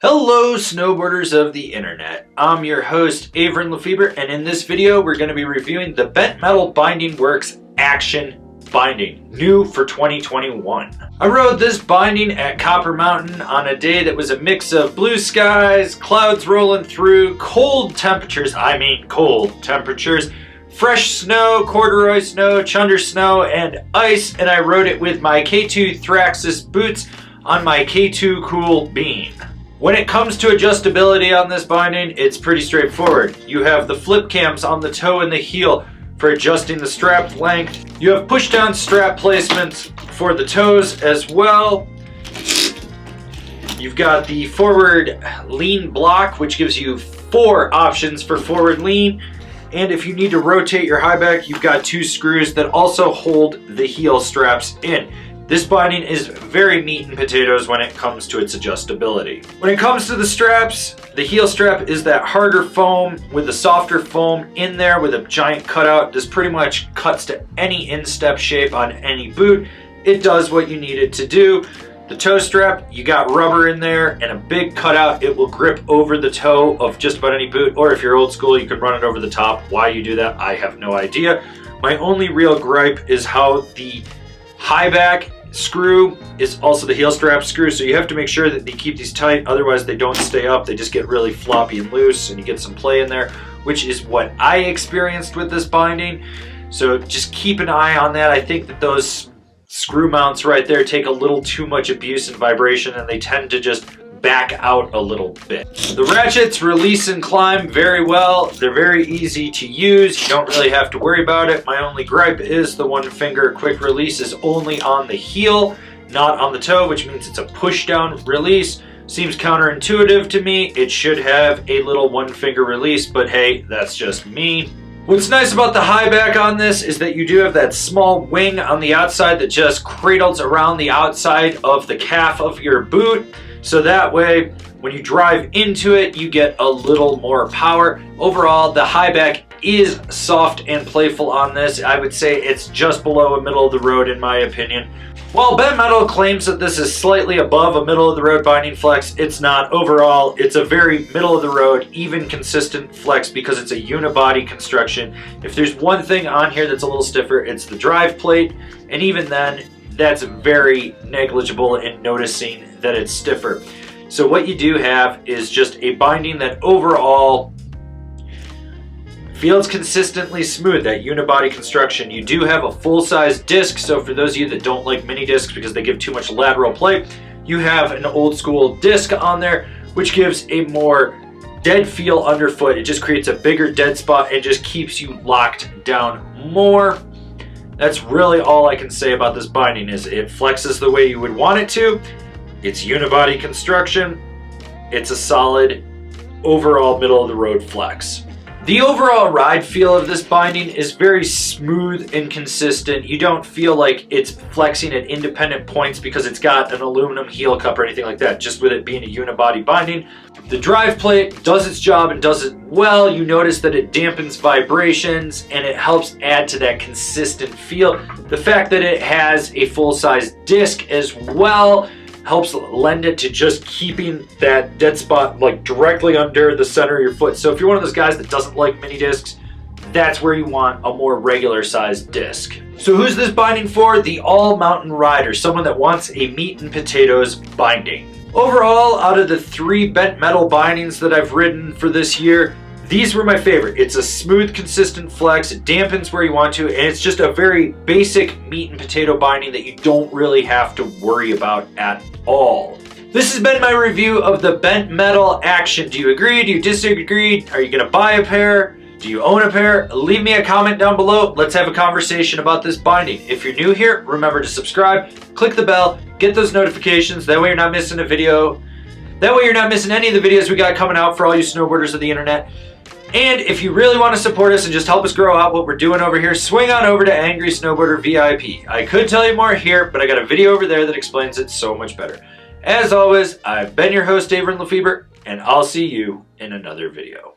Hello snowboarders of the internet, I'm your host Avran LeFeber, and in this video we're going to be reviewing the Bent Metal Binding Works Axtion binding, new for 2021. I rode this binding at Copper Mountain on a day that was a mix of blue skies, clouds rolling through, cold temperatures, fresh snow, corduroy snow, chunder snow, and ice, and I rode it with my K2 Thraxis boots on my K2 Cool beam. When it comes to adjustability on this binding, it's pretty straightforward. You have the flip cams on the toe and the heel for adjusting the strap length. You have push down strap placements for the toes as well. You've got the forward lean block, which gives you 4 options for forward lean. And if you need to rotate your high back, you've got 2 screws that also hold the heel straps in. This binding is very meat and potatoes when it comes to its adjustability. When it comes to the straps, the heel strap is that harder foam with a softer foam in there with a giant cutout. This pretty much cuts to any instep shape on any boot. It does what you need it to do. The toe strap, you got rubber in there and a big cutout. It will grip over the toe of just about any boot, or if you're old school, you could run it over the top. Why you do that, I have no idea. My only real gripe is how the high back screw is also the heel strap screw, so you have to make sure that they keep these tight, otherwise they don't stay up. They just get really floppy and loose and you get some play in there, which is what I experienced with this binding. So just keep an eye on that. I think that those screw mounts right there take a little too much abuse and vibration, and they tend to just back out a little bit. The ratchets release and climb very well. They're very easy to use. You don't really have to worry about it. My only gripe is the 1-finger quick release is only on the heel, not on the toe, which means it's a push down release. Seems counterintuitive to me. It should have a little 1-finger release, but hey, that's just me. What's nice about the high back on this is that you do have that small wing on the outside that just cradles around the outside of the calf of your boot. So that way, when you drive into it, you get a little more power. Overall, the high back is soft and playful on this. I would say it's just below a middle of the road in my opinion. While Bent Metal claims that this is slightly above a middle of the road binding flex, it's not. Overall, it's a very middle of the road, even consistent flex because it's a unibody construction. If there's one thing on here that's a little stiffer, it's the drive plate, and even then, that's very negligible in noticing that it's stiffer. So what you do have is just a binding that overall feels consistently smooth, that unibody construction. You do have a full-size disc, so for those of you that don't like mini discs because they give too much lateral play, you have an old school disc on there, which gives a more dead feel underfoot. It just creates a bigger dead spot and just keeps you locked down more. That's really all I can say about this binding. Is it flexes the way you would want it to. It's unibody construction. It's a solid overall middle of the road flex. The overall ride feel of this binding is very smooth and consistent. You don't feel like it's flexing at independent points because it's got an aluminum heel cup or anything like that, just with it being a unibody binding. The drive plate does its job and does it well. You notice that it dampens vibrations and it helps add to that consistent feel. The fact that it has a full-size disc as well helps lend it to just keeping that dead spot like directly under the center of your foot. So if you're one of those guys that doesn't like mini discs, that's where you want a more regular sized disc. So who's this binding for? The all mountain rider, someone that wants a meat and potatoes binding. Overall, out of the 3 Bent Metal bindings that I've ridden for this year, these were my favorite. It's a smooth, consistent flex, it dampens where you want to, and it's just a very basic meat and potato binding that you don't really have to worry about at all. This has been my review of the Bent Metal Axtion. Do you agree? Do you disagree? Are you gonna buy a pair? Do you own a pair? Leave me a comment down below. Let's have a conversation about this binding. If you're new here, remember to subscribe, click the bell, get those notifications. That way you're not missing a video. That way you're not missing any of the videos we got coming out for all you snowboarders of the internet. And if you really want to support us and just help us grow out what we're doing over here, swing on over to Angry Snowboarder VIP. I could tell you more here, but I got a video over there that explains it so much better. As always, I've been your host, Avran LeFeber, and I'll see you in another video.